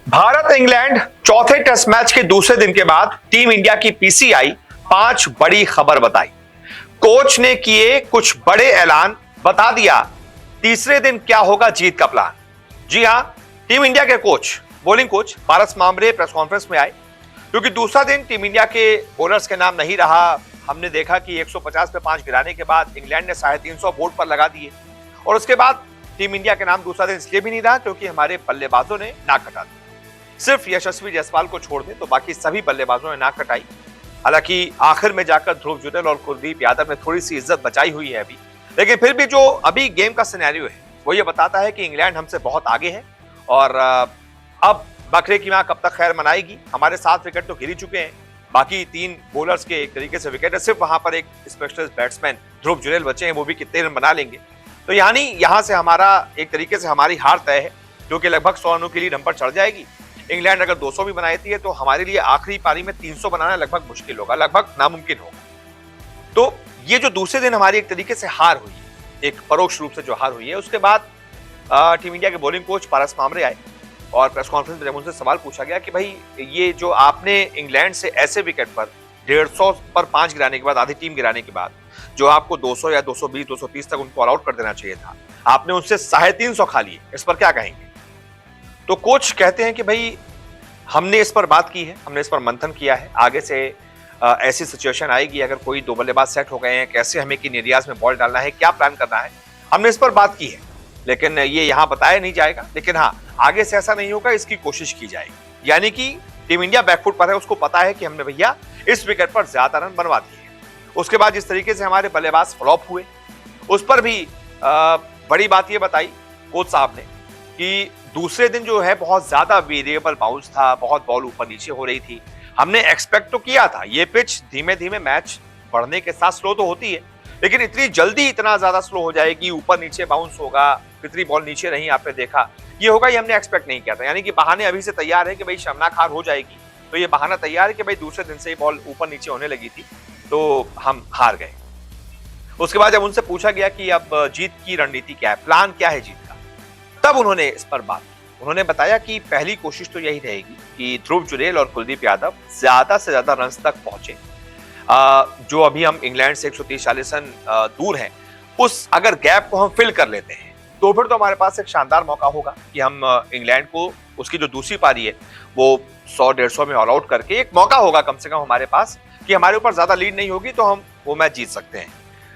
Bharat England चौथे test match के दूसरे दिन के बाद टीम इंडिया की पीसीआई 5 बड़ी खबर बताई। कोच ने किए कुछ बड़े ऐलान, बता दिया तीसरे दिन क्या होगा जीत का प्लान। जी हां, टीम इंडिया के कोच, बॉलिंग कोच पारस मामरे प्रेस कॉन्फ्रेंस में आए क्योंकि दूसरा दिन टीम इंडिया के बॉलर्स के नाम नहीं रहा। हमने देखा कि 150 पे 5 गिराने के बाद इंग्लैंड ने 350 बोर्ड पर लगा दिए और उसके बाद टीम इंडिया के नाम दूसरा दिन इसलिए भी नहीं रहा क्योंकि हमारे बल्लेबाजों ने नाक कटा दी। सिर्फ यशस्वी जायसवाल को छोड़ दें तो बाकी सभी बल्लेबाजों ने नाक कटाई। हालांकि आखिर में जाकर ध्रुव जुरैल और कुलदीप यादव ने थोड़ी सी इज्जत बचाई हुई है अभी, लेकिन फिर भी जो अभी गेम का सिनेरियो है वो ये बताता है कि इंग्लैंड हमसे बहुत आगे है और अब बकरे की मां कब तक खैर मनाएगी। हमारे 7 विकेट तो गिर चुके हैं, बाकी 3 बॉलर्स के एक तरीके से विकेट है, सिर्फ वहां पर एक स्पेशलिस्ट बैट्समैन ध्रुव जुरैल बचे हैं, वो भी कितने रन बना लेंगे। तो यानी यहां से हमारा एक तरीके से हमारी हार तय है, जो कि लगभग 100 रनों के लिए हम पर चढ़ जाएगी। इंग्लैंड अगर 200 भी बनाती है तो हमारे लिए आखिरी पारी में 300 बनाना लगभग मुश्किल होगा, लगभग नामुमकिन होगा। तो ये जो दूसरे दिन हमारी एक तरीके से हार हुई है, एक परोक्ष रूप से जो हार हुई है, उसके बाद टीम इंडिया के बॉलिंग कोच पारस मामरे आए और प्रेस कॉन्फ्रेंस में जब उनसे सवाल पूछा गया कि भाई ये जो आपने इंग्लैंड से ऐसे विकेट पर 150 पर 5 गिराने के बाद, आधी टीम गिराने के बाद, जो आपको 200 या 220 230 तक उनको ऑल आउट कर देना चाहिए था, आपने उनसे 350 खा लिए, इस पर क्या कहेंगे? तो कोच कहते हैं कि भाई हमने इस पर बात की है, हमने इस पर मंथन किया है, आगे से ऐसी सिचुएशन आएगी अगर कोई 2 बल्लेबाज सेट हो गए हैं, कैसे हमें किन एरियाज में बॉल डालना है, क्या प्लान करना है, हमने इस पर बात की है, लेकिन ये यहाँ बताया नहीं जाएगा। लेकिन हाँ, आगे से ऐसा नहीं होगा, इसकी कोशिश की जाएगी। यानी कि टीम इंडिया बैकफुट पर है, उसको पता है कि हमने भैया इस विकेट पर ज्यादा रन बनवा दिए। उसके बाद जिस तरीके से हमारे बल्लेबाज फ्लॉप हुए, उस पर भी बड़ी बात ये बताई कोच साहब ने कि दूसरे दिन जो है बहुत ज्यादा वेरिएबल बाउंस था, बहुत बॉल ऊपर नीचे हो रही थी। हमने एक्सपेक्ट तो किया था ये पिच धीमे धीमे मैच बढ़ने के साथ स्लो तो होती है, लेकिन इतनी जल्दी इतना ज्यादा स्लो हो जाएगी, ऊपर नीचे बाउंस होगा, कितनी बॉल नीचे रही आपने देखा, ये होगा, ये हमने एक्सपेक्ट नहीं किया था। यानी कि बहाने अभी से तैयार है कि भाई शर्मनाक हार हो जाएगी, तो ये बहाना तैयार है कि भाई दूसरे दिन से ही बॉल ऊपर नीचे होने लगी थी तो हम हार गए। उसके बाद जब उनसे पूछा गया कि अब जीत की रणनीति क्या है, प्लान क्या है जीत का, तब उन्होंने इस पर बात की। उन्होंने बताया कि पहली कोशिश तो यही रहेगी कि ध्रुव जुरैल और कुलदीप यादव ज्यादा से ज्यादा रन तक पहुंचे। जो अभी हम इंग्लैंड से 130-140 रन दूर हैं, उस अगर गैप को हम फिल कर लेते हैं तो फिर तो हमारे पास एक शानदार मौका होगा कि हम इंग्लैंड को उसकी जो दूसरी पारी है वो 100-150 में ऑल आउट करके एक मौका होगा कम से कम हमारे पास कि हमारे ऊपर ज्यादा लीड नहीं होगी तो हम वो मैच जीत सकते हैं।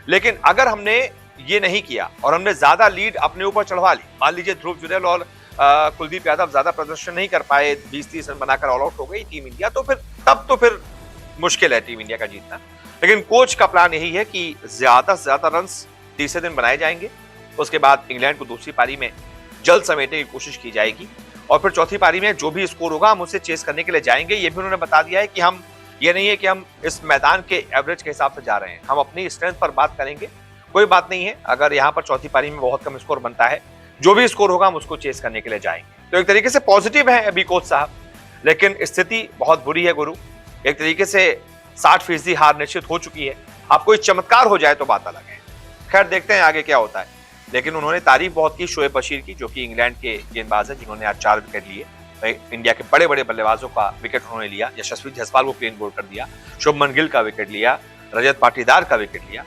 लेकिन अगर हमने ये नहीं किया और हमने ज्यादा लीड अपने ऊपर चढ़वा ली, मान लीजिए ध्रुव जुरैल और कुलदीप यादव ज्यादा प्रदर्शन नहीं कर पाए, 20-30 रन बनाकर ऑल आउट हो गई टीम इंडिया, तो फिर मुश्किल है टीम इंडिया का जीतना। लेकिन कोच का प्लान यही है कि ज्यादा से ज्यादा रन तीसरे दिन बनाए जाएंगे, उसके बाद इंग्लैंड को दूसरी पारी में जल्द समेटने की कोशिश की जाएगी और फिर चौथी पारी में जो भी स्कोर होगा हम उसे चेस करने के लिए जाएंगे। ये भी उन्होंने बता दिया है कि हम ये नहीं है कि हम इस मैदान के एवरेज के हिसाब से जा रहे हैं, हम अपनी स्ट्रेंथ पर बात करेंगे। कोई बात नहीं है अगर यहाँ पर चौथी पारी में बहुत कम स्कोर बनता है, जो भी स्कोर होगा हम उसको चेस करने के लिए जाएंगे। तो एक तरीके से पॉजिटिव है अभी कोच साहब, लेकिन स्थिति बहुत बुरी है गुरु। एक तरीके से 60% हार निश्चित हो चुकी है। अब कोई चमत्कार हो जाए तो बात अलग है, खैर देखते हैं आगे क्या होता है। लेकिन उन्होंने तारीफ बहुत की शोएब बशीर की, जो कि इंग्लैंड के गेंदबाज है जिन्होंने आज 4 विकेट लिए। इंडिया के बड़े बड़े बल्लेबाजों का विकेट उन्होंने लिया, यशस्वी जायसवाल को क्लीन बोल्ड कर दिया, शुभमन गिल का विकेट लिया, रजत पाटीदार का विकेट लिया।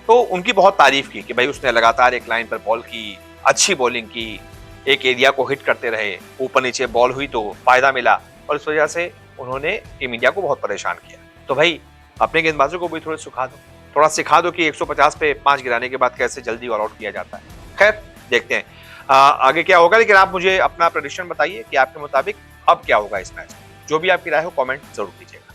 तो उनकी बहुत तारीफ की कि भाई उसने लगातार एक लाइन पर बॉल की, अच्छी बॉलिंग की, एक एरिया को हिट करते रहे, ऊपर नीचे बॉल हुई तो फायदा मिला और इस वजह से उन्होंने टीम इंडिया को बहुत परेशान किया। तो भाई अपने गेंदबाजों को भी थोड़ा सिखा दो कि 150 पे 5 गिराने के बाद कैसे जल्दी ऑल आउट किया जाता है। खैर देखते हैं आगे क्या होगा, लेकिन आप मुझे अपना प्रेडिक्शन बताइए कि आपके मुताबिक अब क्या होगा इस मैच में। जो भी आपकी राय हो कमेंट जरूर कीजिएगा।